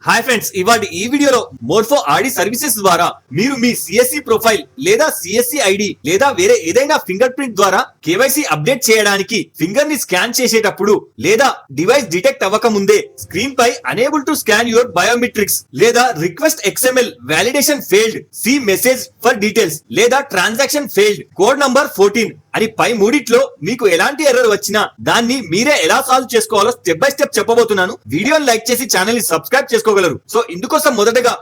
Hi friends, ఇవాళ ఈ వీడియోలో మోర్ఫో ఆడి సర్వీసెస్ ద్వారా మీరు మీ సిఎస్సి ప్రొఫైల్ లేదా సిఎస్సి ఐడి లేదా వేరే ఏదైనా ఫింగర్ ప్రింట్ ద్వారా కేవైసీ అప్డేట్ చేయడానికి ఫింగర్ ని స్కాన్ చేసేటప్పుడు లేదా డివైస్ డిటెక్ట్ అవ్వక ముందే స్క్రీన్ పై unable to scan your biometrics లేదా request XML validation failed, see message for details లేదా ట్రాన్సాక్షన్ ఫెయిల్డ్, కోడ్ నంబర్ 14 అని పై మూడిట్లో మీకు ఎలాంటి ఎర్రర్ వచ్చినా దాన్ని మీరే ఎలా సాల్వ్ చేసుకోవాలో స్టెప్ బై స్టెప్ చెప్పబోతున్నాను. వీడియోని లైక్ చేసి ఛానల్ ని సబ్స్క్రైబ్ చేసుకోగలరు. సో ఇందుకోసం మొదటగా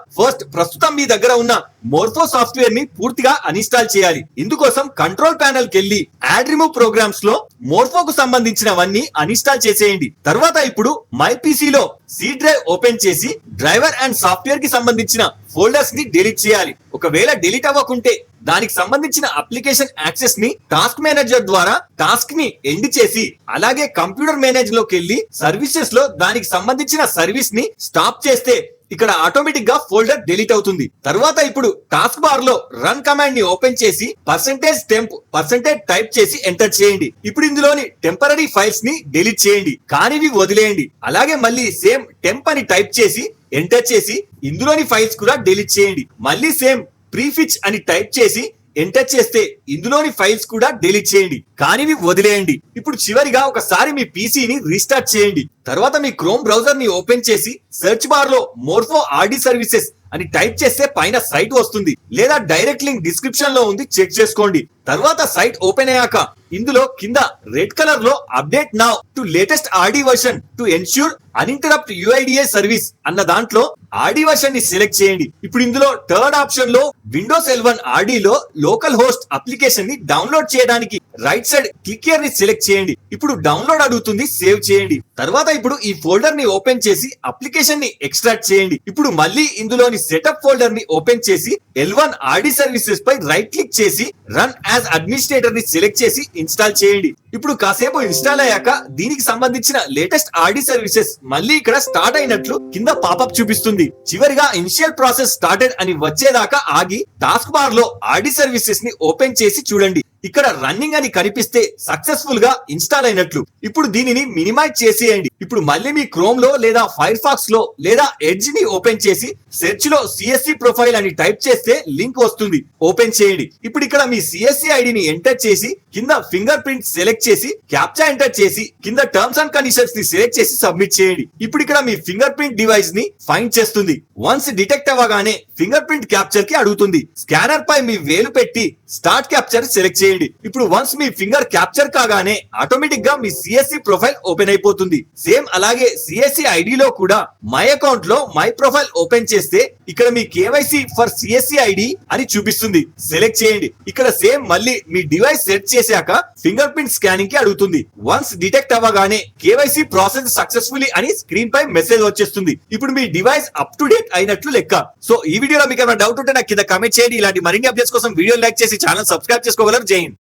ప్రస్తుతం మీ దగ్గర ఉన్న మోర్ఫో సాఫ్ట్వేర్ ని పూర్తిగా అన్ఇన్స్టాల్ చేయాలి. ఇందుకోసం కంట్రోల్ ప్యానెల్ కెళ్ళి యాడ్ రిమూవ్ ప్రోగ్రామ్స్ లో మోర్ఫోకు సంబంధించినవన్నీ అన్ఇన్స్టాల్ చేసేయండి. తర్వాత ఇప్పుడు మై పీసీలో సి డ్రైవ్ ఓపెన్ చేసి డ్రైవర్ అండ్ సాఫ్ట్వేర్ కి సంబంధించిన ఫోల్డర్స్ ని డిలీట్ చేయాలి. ఒకవేళ డిలీట్ అవ్వకుంటే దానికి సంబంధించిన అప్లికేషన్ యాక్సెస్ ని టాస్క్ మేనేజర్ ద్వారా టాస్క్ ని ఎండ్ చేసి అలాగే కంప్యూటర్ మేనేజర్ లోకి వెళ్ళి సర్వీసెస్ లో దానికి సంబంధించిన సర్వీస్ ని స్టాప్ చేస్తే ఇక్కడ ఆటోమేటిక్ గా ఫోల్డర్ డిలీట్ అవుతుంది. తర్వాత ఇప్పుడు టాస్క్ బార్ లో రన్ కమాండ్ ని ఓపెన్ చేసి %temp టైప్ చేసి ఎంటర్ చేయండి. ఇప్పుడు ఇందులోని టెంపరరీ ఫైల్స్ ని డిలీట్ చేయండి, కానివి వదిలేయండి. అలాగే మళ్ళీ సేమ్ టెంప్ అని టైప్ చేసి ఎంటర్ చేసి ఇందులోని ఫైల్స్ కూడా డిలీట్ చేయండి. మళ్ళీ సేమ్ ప్రీఫిచ్ అని టైప్ చేసి ఎంటర్ చేస్తే ఇందులోని ఫైల్స్ కూడా డిలీట్ చేయండి, కానివి వదిలేయండి. ఇప్పుడు చివరిగా ఒకసారి మీ పీసీని రీస్టార్ట్ చేయండి. తర్వాత మీ క్రోమ్ బ్రౌజర్ ని ఓపెన్ చేసి సెర్చ్ బార్ లో మోర్ఫో ఆర్డి సర్వీసెస్ అని టైప్ చేస్తే పైన సైట్ వస్తుంది, లేదా డైరెక్ట్ లింక్ డిస్క్రిప్షన్ లో ఉంది, చెక్ చేసుకోండి. తర్వాత సైట్ ఓపెన్ అయ్యాక ఇందులో కింద రెడ్ కలర్ లో update now to latest RD version to ensure uninterrupted UIDA service అన్న దాంట్లో ఆర్డి వర్షన్ ని సెలెక్ట్ చేయండి. ఇప్పుడు ఇందులో థర్డ్ ఆప్షన్ లో విండోస్ 11 ఆర్డి లో లోకల్ హోస్ట్ అప్లికేషన్ ని డౌన్లోడ్ చేయడానికి రైట్ సైడ్ క్లిక్ హియర్ ని సెలెక్ట్ చేయండి. ఇప్పుడు డౌన్లోడ్ అడుగుతుంది, సేవ్ చేయండి. తర్వాత ఇప్పుడు ఈ ఫోల్డర్ ని ఓపెన్ చేసి అప్లికేషన్ ని ఎక్స్ట్రాక్ట్ చేయండి. ఇప్పుడు మళ్ళీ ఇందులోని సెటప్ ఫోల్డర్ ని ఓపెన్ చేసి L1 ఆర్డి సర్వీసెస్ పై రైట్ క్లిక్ చేసి రన్ యాజ్ అడ్మినిస్ట్రేటర్ ని సెలెక్ట్ చేసి ఇన్స్టాల్ చేయండి. ఇప్పుడు కాసేపు ఇన్స్టాల్ అయ్యాక దీనికి సంబంధించిన లేటెస్ట్ ఆర్డి సర్వీసెస్ మళ్ళీ ఇక్కడ స్టార్ట్ అయినట్లు కింద పాపప్ చూపిస్తుంది. చివరిగా ఇనిషియల్ ప్రాసెస్ స్టార్టెడ్ అని వచ్చేదాకా ఆగి టాస్క్ బార్ లో ఆర్డి సర్వీసెస్ ని ఓపెన్ చేసి చూడండి. ఇక్కడ రన్నింగ్ అని కనిపిస్తే సక్సెస్ఫుల్ గా ఇన్స్టాల్ అయినట్లు. ఇప్పుడు దీనిని మినిమైజ్ చేసేయండి. ఇప్పుడు మళ్ళీ మీ క్రోమ్ లో లేదా ఫైర్ ఫాక్స్ లో లేదా ఎడ్జ్ ని ఓపెన్ చేసి సెర్చ్ లో సిఎస్సి ప్రొఫైల్ అని టైప్ చేస్తే లింక్ వస్తుంది, ఓపెన్ చేయండి. ఇప్పుడు ఇక్కడ మీ సిఎస్సి ఐడిని ఎంటర్ చేసి కింద ఫింగర్ ప్రింట్ సెలెక్ట్ చేసి క్యాప్చా ఎంటర్ చేసి కింద టర్మ్స్ అండ్ కండిషన్స్ ని సెలెక్ట్ చేసి సబ్మిట్ చేయండి. ఇప్పుడు ఇక్కడ మీ ఫింగర్ ప్రింట్ డివైస్ ని ఫైండ్ చేస్తుంది. వన్స్ డిటెక్ట్ అవ్వగానే ఫింగర్ ప్రింట్ క్యాప్చర్ కి అడుగుతుంది. స్కానర్ పై మీ వేలు పెట్టి స్టార్ట్ క్యాప్చర్ సెలెక్ట్ చేయండి. ఇప్పుడు వన్స్ మీ ఫింగర్ క్యాప్చర్ కాగానే ఆటోమేటిక్ గా మీ సిఎస్సి ప్రొఫైల్ ఓపెన్ అయిపోతుంది. సేమ్ అలాగే సిఎస్సి ఐడిలో కూడా మై అకౌంట్ లో మై ప్రొఫైల్ ఓపెన్ చేస్తే ఇక్కడ మీ కేవైసీ ఫర్ సిఎస్సి ఐడి అని చూపిస్తుంది, సెలెక్ట్ చేయండి. ఇక్కడ సేమ్ మళ్ళీ మీ డివైస్ సెట్ చేశాక ఫింగర్ ప్రింట్ స్కానింగ్ కి అడుగుతుంది. వన్స్ డిటెక్ట్ అవ్వగానే కేవైసీ ప్రాసెస్ సక్సెస్ఫుల్లీ అని స్క్రీన్ పై మెసేజ్ వచ్చేస్తుంది. ఇప్పుడు మీ డివైస్ అప్ టు డేట్ అయినట్లు లెక్క. సో ఈ వీడియోలో మీకు ఏమైనా డౌట్ ఉంటే నాకు కింద కామెంట్ చేయండి. ఇలాంటి మరిన్ని అప్డేట్స్ కోసం వీడియో లైక్ చేసి ఛానల్ సబ్స్క్రైబ్ చేసుకోగలరు. జై హింద్.